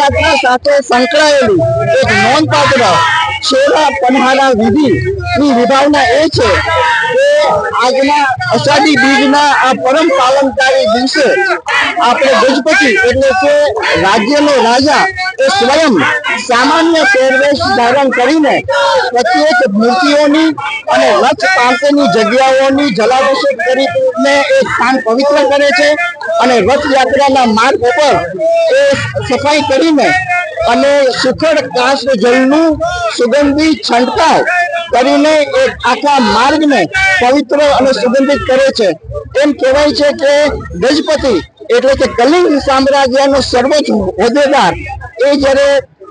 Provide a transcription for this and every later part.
રથયાત્રા સાથે સંકળાયેલી એક નોંધપાત્ર છેરા પન્હારા વિધિની વિભાવના એ છે કે આજના અષાઢી બીજના આ પરમ પાવનકારી દિવસે આપણે ગજપતિ એટલે કે રાજ્યનો રાજા એ સ્વયં સામાન્ય પહેરવેશ ધારણ કરીને પ્રત્યેક મૂર્તિઓની અને રથ પાસેની જગ્યાઓની જલાભિષેક કરીને એ સ્થાન પવિત્ર કરે છે અને રથયાત્રાના માર્ગ ઉપર એ સફાઈ કરીને અને સુખડ કાષ્ટ જળનું સુગંધી છંટકાવ કરીને એક આખા માર્ગને પવિત્ર અને સુગંધિત કરે છે. એમ કહેવાય છે કે ગજપતિ એટલે કે કલિંગ સામ્રાજ્યનો સર્વોચ્ચ હોદ્દેદાર એ જ્યારે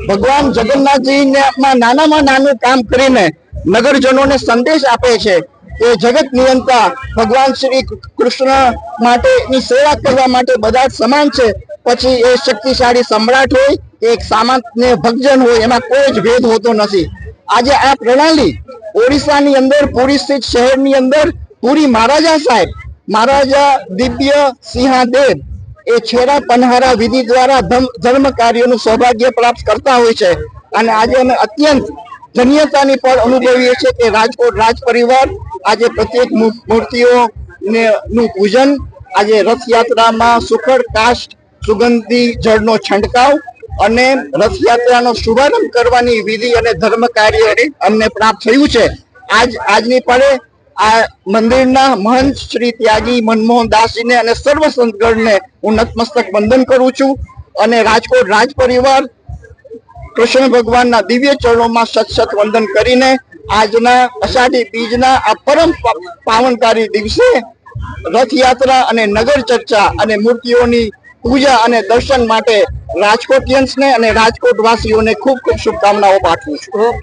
ભગવાન જગન્નાથજીમાં નાનામાં નાનું કામ કરીને નગરજનોને સંદેશ આપે છે કે જગત નિયંતા ભગવાન શ્રી કૃષ્ણ માટેની સેવા કરવા માટે બધા જ સમાન છે. પછી એ શક્તિશાળી સમ્રાટ હોય કે એક સામાન્ય ભક્તજન હોય એમાં કોઈ જ ભેદ હોતો નથી. આજે આ પ્રણાલી ઓડિશાની અંદર પુરી સ્થિત શહેરની અંદર પુરી મહારાજા સાહેબ મહારાજા દિવ્ય સિંહાદેવ એ છેરા પન્હારા વિધિ દ્વારા ધર્મ કાર્યોનું સૌભાગ્ય પ્રાપ્ત કરતા હોય છે. અને આજે અમે અત્યંત ધન્યતાની પણ અનુભવીએ છીએ કે રાજકોટ રાજ પરિવાર આજે પ્રત્યેક મૂર્તિઓનું પૂજન, આજે રથયાત્રામાં સુખડ કાષ્ટ સુગંધી જળનો છંટકાવ અને રથયાત્રાનો શુભારંભ કરવાની વિધિ અને ધર્મ કાર્ય અમને પ્રાપ્ત થયું છે. આજની પડે આ મંદિરના મહંત શ્રી ત્યાગી મનમોહન દાસજીને અને સર્વ સંતગણને હું નતમસ્તક વંદન કરું છું અને રાજકોટ રાજ પરિવાર કૃષ્ણ ભગવાનના દિવ્ય ચરણોમાં સત વંદન કરીને આજના અષાઢી બીજના આ પરમ પાવનકારી દિવસે રથયાત્રા અને નગર ચર્ચા અને મૂર્તિઓની પૂજા અને દર્શન માટે રાજકોટિયન્સને અને રાજકોટ વાસીઓને ખૂબ ખૂબ શુભકામનાઓ પાઠવું છું.